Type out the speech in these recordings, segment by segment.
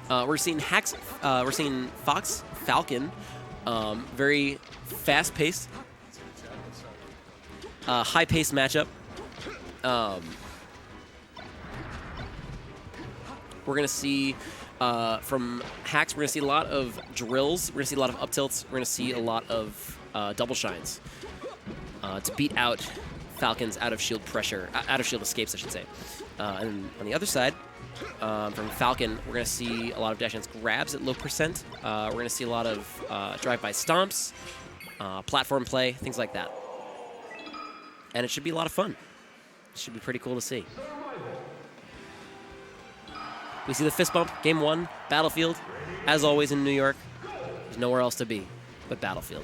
We're seeing Fox Falcon, very fast-paced, high-paced matchup. We're gonna see from Hacks. We're gonna see a lot of drills. We're gonna see a lot of up tilts. We're gonna see a lot of double shines to beat out Falcon's out of shield pressure, out of shield escapes, I should say. And on the other side, from Falcon, we're going to see a lot of dash dance grabs at low percent. We're going to see a lot of drive-by stomps, platform play, things like that. And it should be a lot of fun. It should be pretty cool to see. We see the fist bump, game 1, Battlefield. As always in New York, there's nowhere else to be but Battlefield.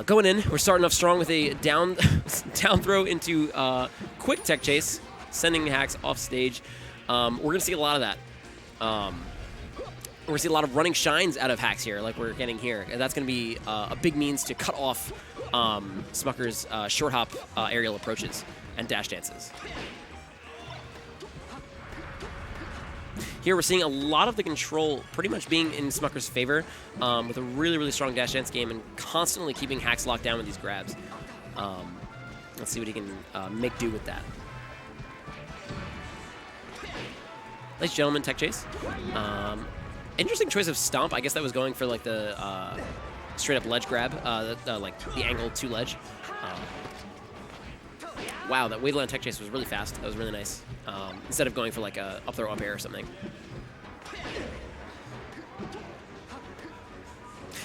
Going in, we're starting off strong with a down throw into quick tech chase, sending Hacks off stage. We're going to see a lot of that. We're going to see a lot of running shines out of Hacks here, like we're getting here. And that's going to be a big means to cut off Smuckers' short hop aerial approaches and dash dances. Here we're seeing a lot of the control pretty much being in Smuckers' favor, with a really, really strong dash dance game and constantly keeping Hacks locked down with these grabs. Let's see what he can make do with that. Ladies and gentlemen, tech chase. Interesting choice of stomp. I guess that was going for like the straight up ledge grab, like the angle to ledge. Wow, that Waveland tech chase was really fast. That was really nice. Instead of going for like a up throw up air or something.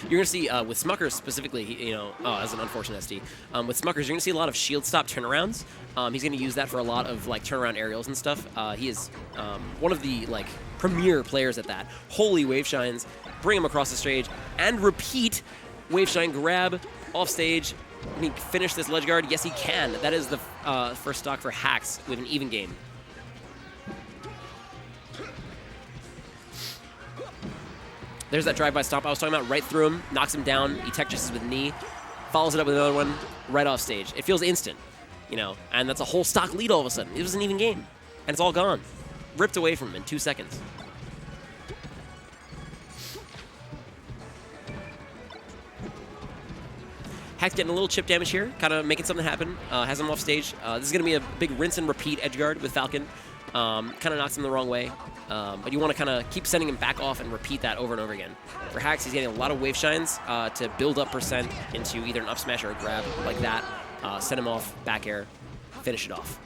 You're going to see, with Smuckers specifically, as an unfortunate SD, with Smuckers, you're going to see a lot of shield stop turnarounds. He's going to use that for a lot of, like, turnaround aerials and stuff. He is one of the, like, premier players at that. Holy wave shines, bring him across the stage, and repeat wave shine grab off stage. Can he finish this ledge guard? Yes, he can. That is the first stock for Hacks with an even game. There's that drive-by stomp I was talking about, right through him, knocks him down, he tech chases with knee, follows it up with another one, right off stage. It feels instant, and that's a whole stock lead all of a sudden. It was an even game, and it's all gone. Ripped away from him in 2 seconds. Hack's getting a little chip damage here, kind of making something happen, has him off stage. This is going to be a big rinse and repeat edge guard with Falcon. Kind of knocks him the wrong way. But you want to kind of keep sending him back off and repeat that over and over again. For Hacks, he's getting a lot of wave shines to build up percent into either an up smash or a grab like that. Send him off, back air, finish it off.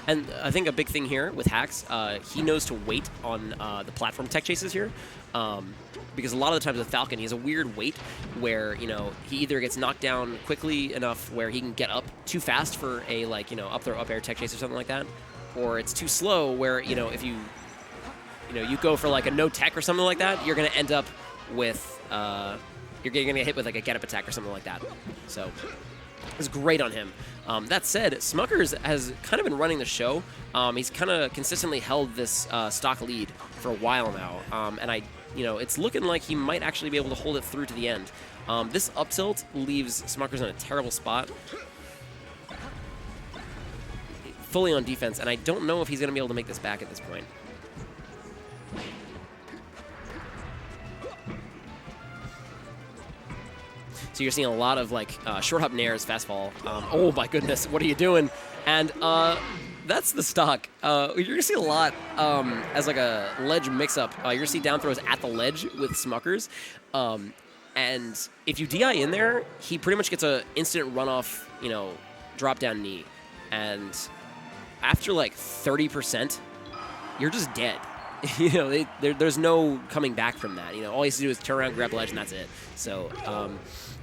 And I think a big thing here with Hacks, he knows to wait on the platform tech chases here. Because a lot of the times with Falcon, he has a weird wait where, he either gets knocked down quickly enough where he can get up too fast for a, up throw, up air tech chase or something like that, or it's too slow where, if you go for, like, a no tech or something like that, you're going to end up with, you're going to get hit with, like, a get up attack or something like that. So it's great on him. That said, Smuckers has kind of been running the show. He's kind of consistently held this stock lead for a while now, and it's looking like he might actually be able to hold it through to the end. This up tilt leaves Smuckers in a terrible spot, fully on defense, and I don't know if he's going to be able to make this back at this point. So you're seeing a lot of, like, short hop nairs, fast fall. Oh my goodness, what are you doing? And that's the stock. You're going to see a lot as, like, a ledge mix-up. You're going to see down throws at the ledge with Smuckers. And if you DI in there, he pretty much gets an instant runoff, drop-down knee. And after, like, 30%, you're just dead. There's no coming back from that. All he has to do is turn around, grab ledge, and that's it. So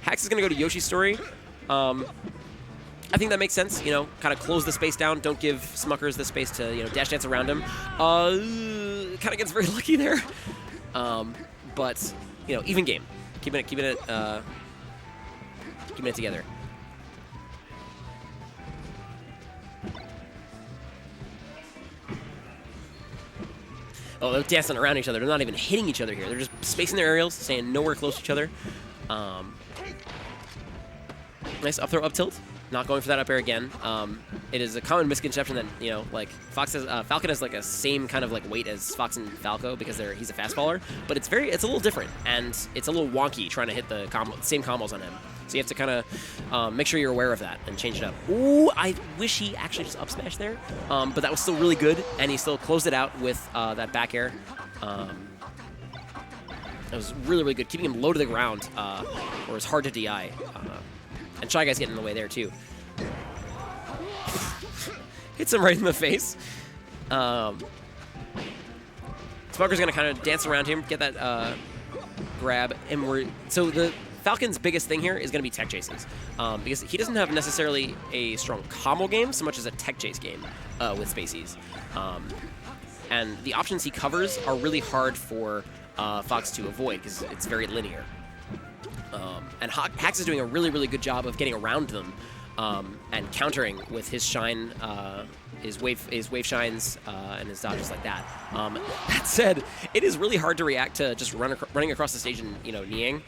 Hacks is going to go to Yoshi's story. I think that makes sense, kind of close the space down. Don't give Smuckers the space to, dash dance around him. Kind of gets very lucky there. But, even game. Keeping it together. Oh, they're dancing around each other. They're not even hitting each other here. They're just spacing their aerials, staying nowhere close to each other. Nice up throw, up tilt. not going for that up air again. It is a common misconception that, you know, like Falcon has like a same kind of like weight as Fox and Falco because he's a fastballer, but it's a little different, and it's a little wonky trying to hit the same combos on him. So you have to kind of make sure you're aware of that and change it up. Ooh, I wish he actually just up smash there, but that was still really good, and he still closed it out with that back air. That was really, really good, keeping him low to the ground, or it's hard to DI. And Shy Guy's getting in the way there, too. Hits him right in the face. Smucker's going to kind of dance around him, get that grab. And so the Falcon's biggest thing here is going to be tech chases. Because he doesn't have necessarily a strong combo game so much as a tech chase game with Spaceys. And the options he covers are really hard for Fox to avoid because it's very linear. And Hax is doing a really, really good job of getting around them and countering with his shine, his wave shines, and his dodges like that. That said, it is really hard to react to just running across the stage and, you know, kneeing,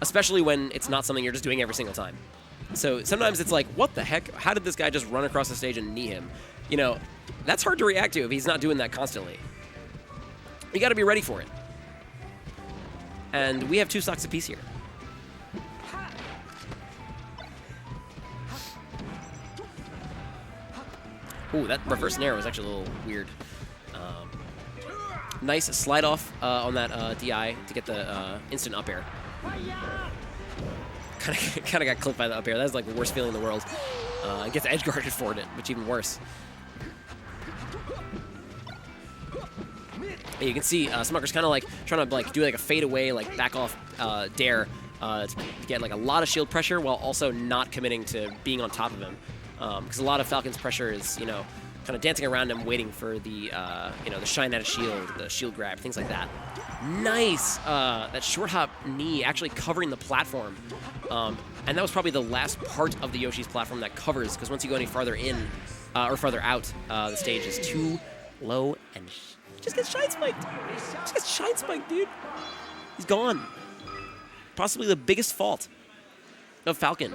especially when it's not something you're just doing every single time. So sometimes it's like, what the heck? How did this guy just run across the stage and knee him? You know, that's hard to react to if he's not doing that constantly. You got to be ready for it. And we have 2 stocks apiece here. Ooh, that reverse nair was actually a little weird. Nice slide off on that DI to get the instant up air. Kind of got clipped by the up air. That's like the worst feeling in the world. Gets edge guarded for it, which even worse. You can see Smucker's kind of like trying to like do like a fade away, like back off dare to get like a lot of shield pressure while also not committing to being on top of him. Because a lot of Falcon's pressure is, you know, kind of dancing around him, waiting for the, you know, the shine out of shield, the shield grab, things like that. Nice! That short hop knee actually covering the platform. And that was probably the last part of the Yoshi's platform that covers, because once you go any farther in, or farther out, the stage is too low and just gets shine spiked. Just gets shine spiked, dude. He's gone. Possibly the biggest fault of Falcon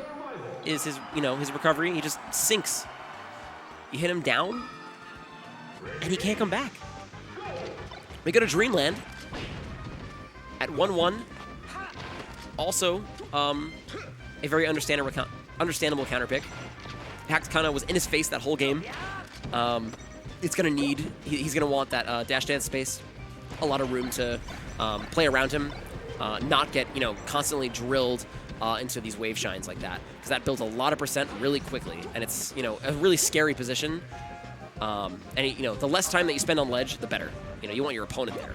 is his, you know, his recovery. He just sinks. You hit him down, and he can't come back. We go to Dreamland at 1-1. Also, a very understandable counter pick. Hax kind of was in his face that whole game. It's gonna need. He's gonna want that dash dance space, a lot of room to play around him, not get, you know, constantly drilled into these wave shines like that, because that builds a lot of percent really quickly, and it's, you know, a really scary position. And you know, the less time that you spend on ledge, the better. You know, you want your opponent there.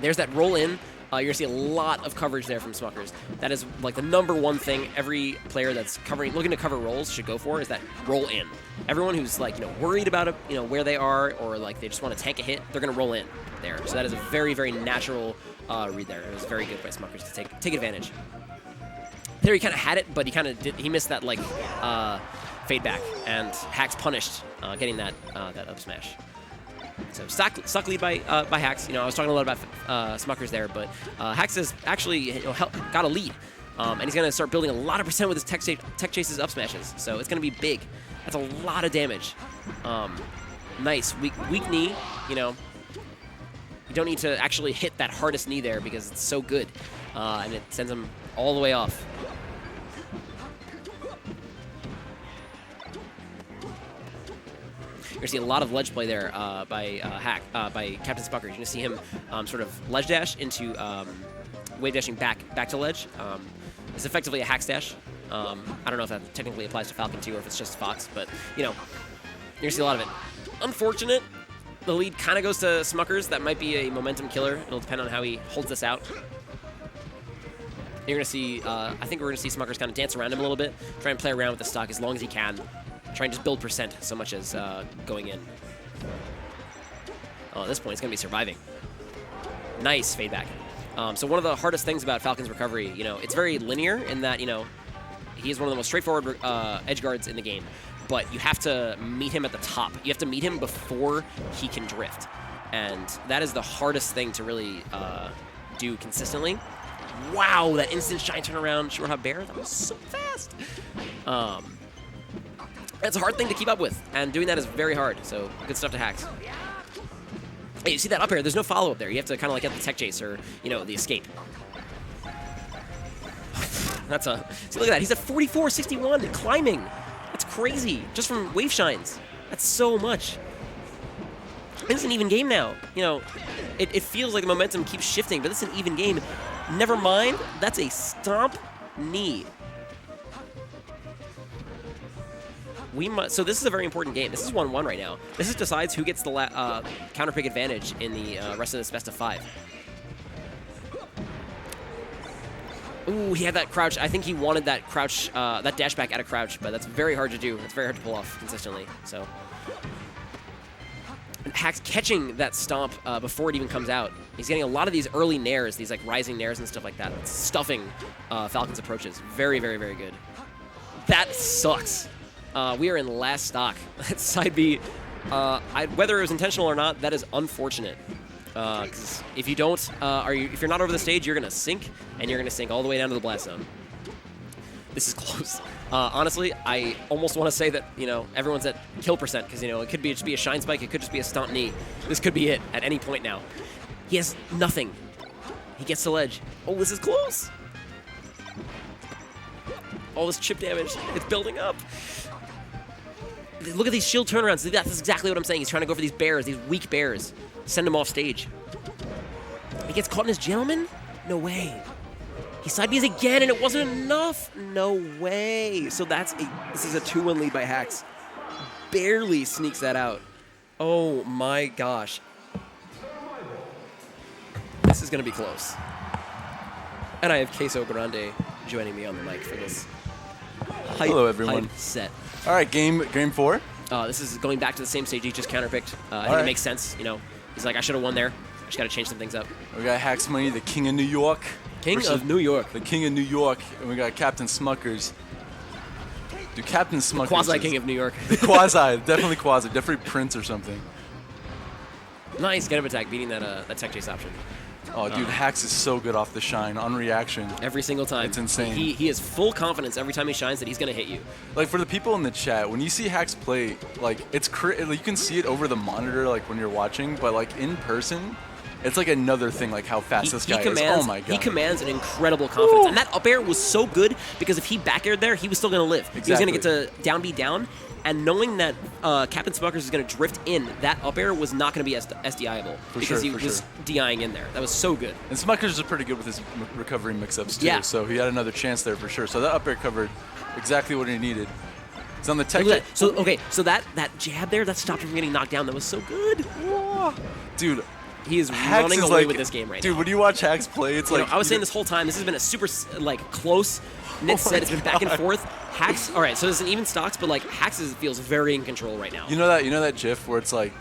There's that roll in. You're gonna see a lot of coverage there from Smuckers. That is like the #1 thing every player that's looking to cover rolls should go for, is that roll in. Everyone who's like, you know, worried about it, you know, where they are, or like they just want to tank a hit, they're gonna roll in there. So that is a very, very natural read there. It was very good by Smuckers to take advantage. There he kind of had it, but he missed that like fade back, and Hax punished getting that up smash. So stock lead by Hax. You know, I was talking a lot about Smuckers there, but Hax has actually, you know, got a lead, and he's gonna start building a lot of percent with his tech chases up smashes. So it's gonna be big. That's a lot of damage. Nice weak knee. You know, you don't need to actually hit that hardest knee there because it's so good, and it sends him all the way off. You're gonna see a lot of ledge play there by Captain Smuckers. You're gonna see him sort of ledge dash into wave dashing back to ledge. It's effectively a Hax dash. I don't know if that technically applies to Falcon too, or if it's just Fox, but you know, you're gonna see a lot of it. Unfortunate. The lead kind of goes to Smuckers. That might be a momentum killer. It'll depend on how he holds this out. You're gonna see. I think we're gonna see Smuckers kind of dance around him a little bit, try and play around with the stock as long as he can. Try and just build percent so much as going in. Oh, at this point, it's going to be surviving. Nice fade back. So one of the hardest things about Falcon's recovery, you know, it's very linear in that, you know, he is one of the most straightforward edge guards in the game. But you have to meet him at the top. You have to meet him before he can drift. And that is the hardest thing to really do consistently. Wow, that instant shine turnaround short hop bear, that was so fast. It's a hard thing to keep up with, and doing that is very hard, so good stuff to Hacks. Hey, you see that up air? There's no follow-up there. You have to kind of like get the tech chase or, you know, the escape. That's a... See, look at that. He's at 44-61 climbing. That's crazy. Just from wave shines. That's so much. It's an even game now. You know, it feels like the momentum keeps shifting, but it's an even game. Never mind. That's a stomp knee. So this is a very important game. This is 1-1 right now. This decides who gets the counter pick advantage in the rest of this best of 5. Ooh, he had that crouch. I think he wanted that crouch, that dash back out of crouch, but that's very hard to do. It's very hard to pull off consistently. So, and Hacks catching that stomp before it even comes out. He's getting a lot of these early nairs, these like rising nairs and stuff like that. It's stuffing Falcon's approaches. Very, very, very good. That sucks. We are in last stock. That's side B. Whether it was intentional or not, that is unfortunate. Because if you don't, if you're not over the stage, you're gonna sink, and you're gonna sink all the way down to the blast zone. This is close. Honestly, I almost want to say that everyone's at kill percent because it could just be a shine spike, it could just be a stomp knee. This could be it at any point now. He has nothing. He gets the ledge. Oh, this is close. All this chip damage, it's building up. Look at these shield turnarounds. That's exactly what I'm saying. He's trying to go for these bears, these weak bears. Send him off stage. He gets caught in his gentleman? No way. He side B's again, and it wasn't enough. No way. So this is a 2-1 lead by Hacks. Barely sneaks that out. Oh my gosh. This is going to be close. And I have Queso Grande joining me on the mic for this. Hello, everyone. Set. All right, game 4. This is going back to the same stage he just counterpicked. I think it makes sense. He's like, I should have won there. I just got to change some things up. We got Hacks Money, the King of New York. King of New York. The King of New York. And we got Captain Smuckers. Dude, Captain Smuckers. Quasi-King of New York. Definitely quasi. Definitely Prince or something. Nice get up attack, beating that tech chase option. Oh, dude, Hacks is so good off the shine, on reaction. Every single time. It's insane. He has full confidence every time he shines that he's going to hit you. Like, for the people in the chat, when you see Hacks play, like, you can see it over the monitor, like, when you're watching, but, like, in person, it's, like, another thing, like, how fast this guy is. Oh, my God. He commands an incredible confidence. Ooh. And that up air was so good because if he back aired there, he was still going to live. Exactly. He was going to get to down B down. And knowing that Captain Smuckers is going to drift in, that up air was not going to be SDIable because he was DIing in there. That was so good. And Smuckers is pretty good with his recovery mix-ups too, yeah. So he had another chance there for sure. So that up air covered exactly what he needed. It's on the tech. So that jab there, that stopped him from getting knocked down. That was so good. Whoa. Dude. He is running away with this game right now. Dude, when you watch Hacks play, it's like... I was saying this whole time, this has been a super, close knit set. It's been back and forth. Hacks, all right, so there's an even stocks, but, Hacks feels very in control right now. You know that GIF where it's, Zach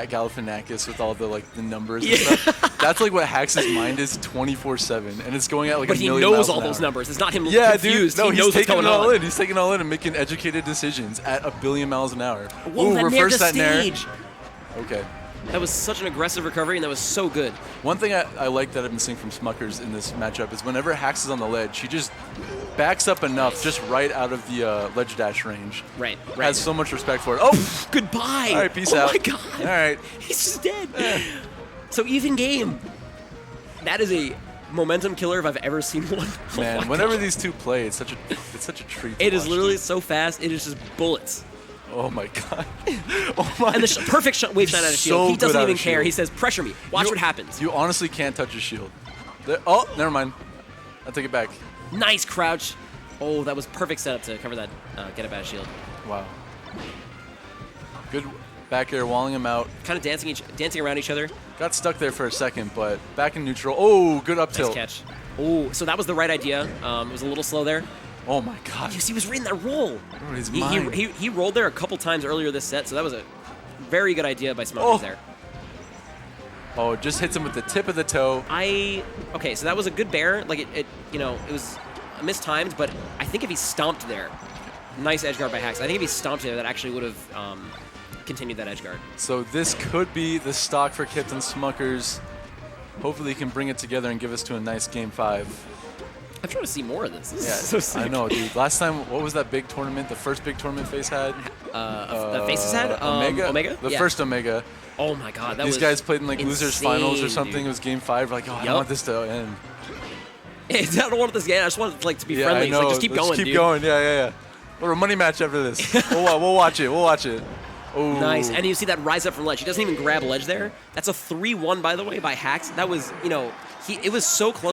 Galifianakis with all the, the numbers and stuff? That's, what Hacks' mind is 24/7, and it's going at, but a million miles an hour. But he knows all those numbers. It's not him confused. Dude, no, he knows he's taking it all in. He's taking it all in and making educated decisions at 1 billion miles an hour. Whoa, ooh, that reverse that stage. Nair. Okay. That was such an aggressive recovery, and that was so good. One thing I like that I've been seeing from Smuckers in this matchup is whenever Hacks is on the ledge, he just backs up enough just right out of the ledge dash range. Right. Has so much respect for it. Oh! Goodbye! All right, peace out. Oh, my God. All right. He's just dead. So even game. That is a momentum killer if I've ever seen one. Man, whenever these two play, it's such a treat to It is watch, literally dude. so fast. It is just bullets. Oh my God. Oh my. And the perfect wave shine out of shield. He doesn't even care. He says, pressure me. Watch what happens. You honestly can't touch his shield. Oh, never mind. I'll take it back. Nice crouch. Oh, that was perfect setup to cover that get a bad shield. Wow. Good back air, walling him out. Kind of dancing around each other. Got stuck there for a second, but back in neutral. Oh, good up tilt. Nice catch. Oh, so that was the right idea. It was a little slow there. Oh my God. He was reading that roll. Oh, his mind. He rolled there a couple times earlier this set, so that was a very good idea by Smuckers there. Oh, just hits him with the tip of the toe. Okay, so that was a good bear. It was mistimed, but I think if he stomped there, nice edge guard by Hacks. I think if he stomped there, that actually would have continued that edge guard. So this could be the stock for Captain Smuckers. Hopefully he can bring it together and give us to a nice game 5. I'm trying to see more of this. This Yeah, is so sick. I know, dude. Last time, what was that big tournament? The first big tournament FaZe had? The Faces had? Omega? Omega? The Yeah. first Omega. Oh my god, that These was guys played in like insane, losers finals or something. dude. It was game 5. Like, oh, I don't want this to end. I don't want this game. I just want it like to be Yeah, friendly. I It's know. like, just keep Let's going, keep dude. going. Yeah. What a money match after this. we'll watch it. We'll watch it. Ooh. Nice. And you see that rise up from ledge. He doesn't even grab ledge there. That's a 3-1, by the way, by Hacks. That was, you know, it was so close.